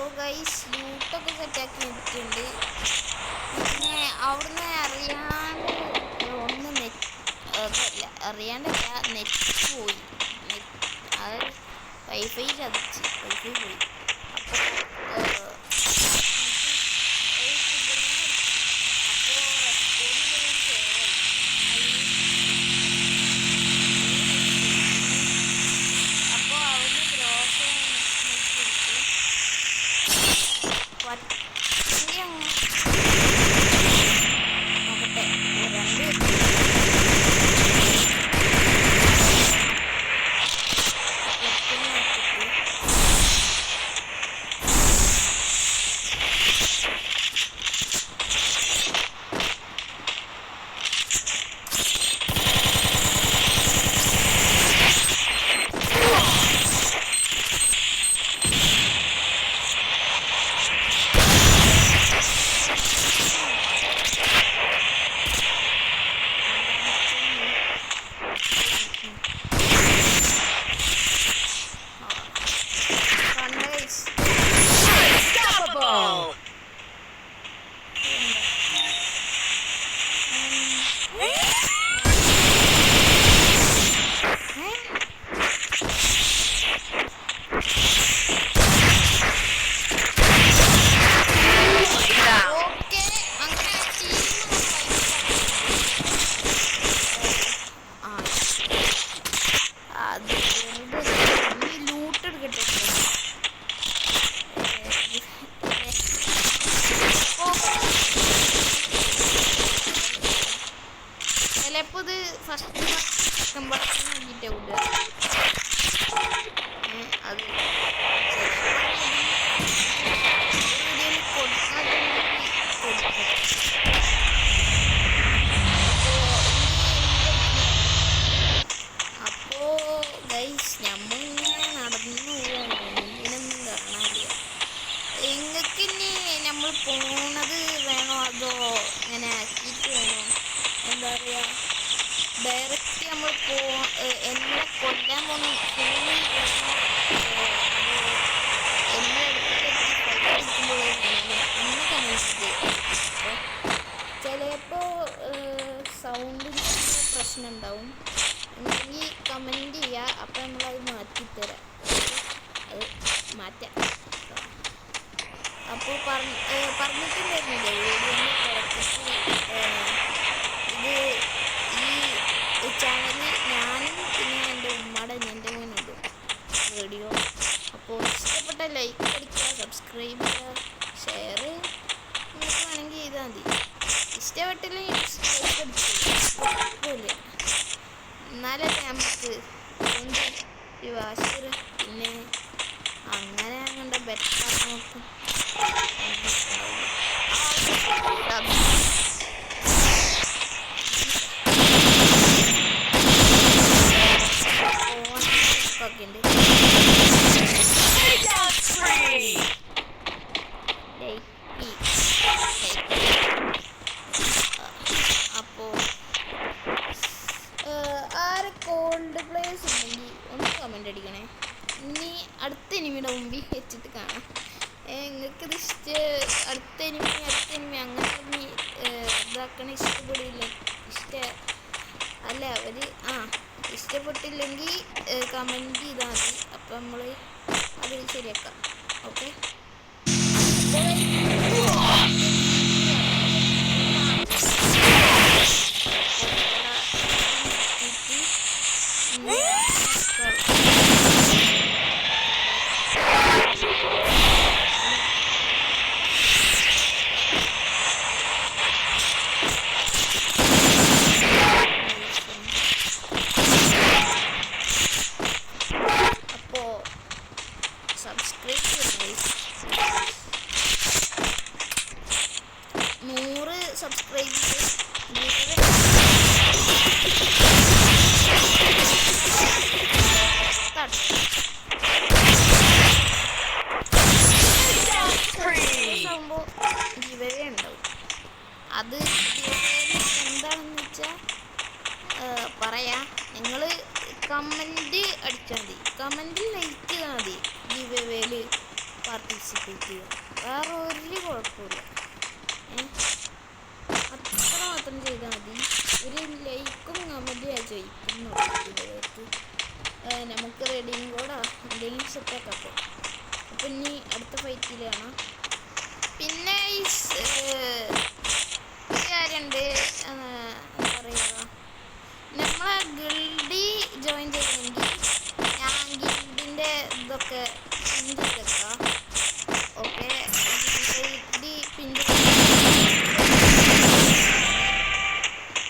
അപ്പോൾ ഗൈസ് ലൂട്ടൊക്കെ സെറ്റാക്കി ഇട്ടിട്ടുണ്ട്. പിന്നെ അവിടുന്ന് അറിയാണ്ടല്ല നെറ്റ് പോയി. അത് വൈഫൈ ചതിച്ച് വൈഫൈ പോയി. ചിലപ്പോൾ ഇത് ഫസ്റ്റ് കമ്പാർട്ട്മെന്റ് വേണ്ടിയിട്ട് വിടുക. അത് അപ്പോൾ ഗൈസ് നമ്മളിങ്ങനെ നടന്നു പോവാണ്, ഇതിനൊന്നും കാണാനില്ല. നിങ്ങൾക്ക് ഇനി നമ്മൾ പോണത് വേണോ അതോ ഇങ്ങനെ ആക്കിയിട്ട് വേണോ? എന്താ പറയുക, ഡയറക്റ്റ് നമ്മൾ എന്നെ കൊല്ലാൻ പോകുന്ന ഫോണിൽ വേണോ എന്നെ എടുത്തിട്ടുമ്പോൾ ഒന്ന് കമൻറ്റ്. ചിലപ്പോൾ സൗണ്ടിന് പ്രശ്നം ഉണ്ടാവും, എങ്കിൽ കമൻറ്റ് ചെയ്യുക. അപ്പം നമ്മളത് മാറ്റിത്തരാം, അത് മാറ്റാം. അപ്പോൾ പറഞ്ഞിട്ടുണ്ടായിരുന്നില്ലേ വീഡിയോൻ്റെ തുടക്കത്തിൽ, ഈ ചാനലിൽ ഞാനും പിന്നെ എൻ്റെ ഉമ്മയുടെ എൻ്റെ മോനുണ്ട് വീഡിയോ. അപ്പോൾ ഇഷ്ടപ്പെട്ട ലൈക്ക് അടിക്കുക, സബ്സ്ക്രൈബ് ചെയ്യുക, ഷെയർ നിങ്ങൾക്ക് വേണമെങ്കിൽ ചെയ്താൽ മതി. ഇഷ്ടപ്പെട്ടില്ലെങ്കിൽ ലൈക്ക് അടിക്കുക, കുഴപ്പമില്ല. എന്നാലല്ലേ നമുക്ക് ഒരു വാശിർ പിന്നെ അങ്ങനെ അങ്ങോട്ട് ബെറ്റർ നോക്കും. അപ്പോൾ ആരൊക്കെ ഓൾഡ് പ്ലേയേഴ്സ് ഉണ്ടെങ്കിൽ ഒന്ന് കമൻ്റ് അടിക്കണേ. ഇനി അടുത്ത എനിമിയുടെ മുമ്പിൽ വെച്ചിട്ട് കാണാം. നിങ്ങൾക്കിത് അടുത്ത എനിമി അങ്ങനെ ഇതാക്കണ ഇഷ്ടപ്പെടില്ല, അവർ ഇഷ്ടപ്പെട്ടില്ലെങ്കിൽ കമൻറ്റ് ചെയ്താൽ മതി. അപ്പം നമ്മൾ അത് ശരിയാക്കാം. ഓക്കെ, സബ്സ്ക്രൈബ് ചെയ്യുക. 100 സബ്സ്ക്രൈബ് ആകുമ്പോൾ ഗിവ് അവേ ഉണ്ടാവും. അത് എന്താണെന്ന് വെച്ചാൽ പറയാം. നിങ്ങൾ കമൻറ്റ് അടിച്ചാൽ മതി, കമൻറ്റിൽ ലൈക്ക് ചെയ്താൽ മതി. ഗിവ് അവേയിൽ പാർട്ടിസിപ്പേറ്റ് ചെയ്യുക. വേറെ ഒരു കുഴപ്പമില്ല. അത്ര മാത്രം ചെയ്താൽ മതി. ഒരു ലൈക്കും കമൻറ്റും ചോദിക്കുന്നുള്ളൂ. നമുക്ക് റെഡിയും കൂടെ എന്തെങ്കിലും സെറ്റാക്കാം. അപ്പം ഇനി അടുത്ത ഫൈറ്റിൽ കാണാം. പിന്നെ ഒരു കാര്യമുണ്ട്, എന്താ പറയുക, നമ്മളെ ഗിൽഡി ജോയിൻ ചെയ്യണമെങ്കിൽ ഞാൻ ഗിൽഡിൻ്റെ ഇതൊക്കെ പിൻ ചെയ്തേക്കാം. ഓക്കെ, ഗിൽഡി പിൻ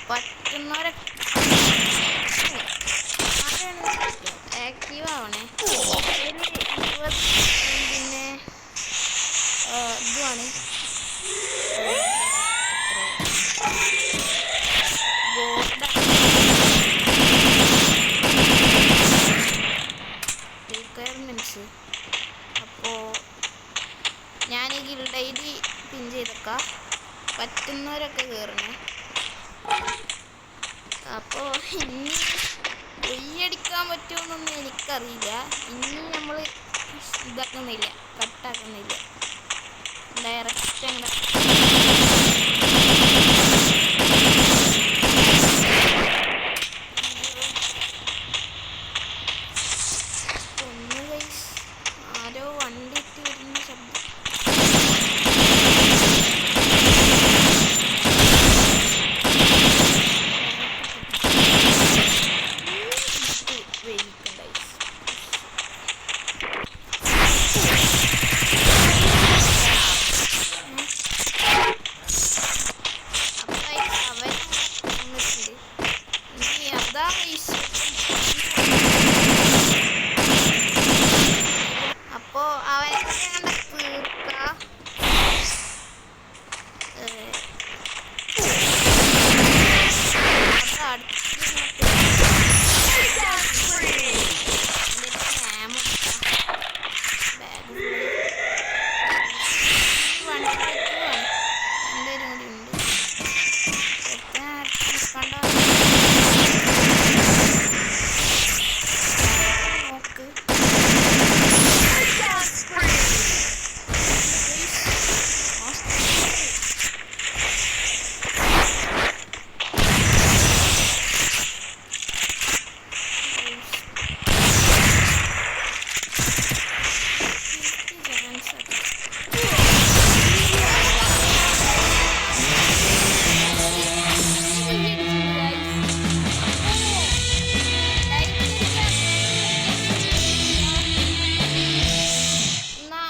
പറ്റുന്നവരൊക്കെ ആക്റ്റീവ് ആവണേ. ഒരു 20 പിന്നെ ഇതുമാണ് റിക്വയർമെൻറ്റ്സ്. അപ്പോൾ ഞാൻ ഈ ഗിൽഡ് ID പിൻ ചെയ്തേക്കാം. പറ്റുന്നവരൊക്കെ കയറണേ. അപ്പോൾ ഇനി പൊയ്യടിക്കാൻ പറ്റുമെന്നൊന്നും എനിക്കറിയില്ല. ഇനി നമ്മൾ ഇതാക്കുന്നില്ല, കട്ടാക്കുന്നില്ല, ഡയറക്റ്റ് അങ്ങനെ ഒന്ന്. ഗൈസ്, ആരോ വണ്ടി ഇട്ട് വരുന്ന ശബ്ദം. അപ്പോ അവനെ കണ്ട തീർക്കാം.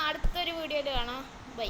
അടുത്തൊരു വീഡിയോയിൽ കാണാം. ബൈ.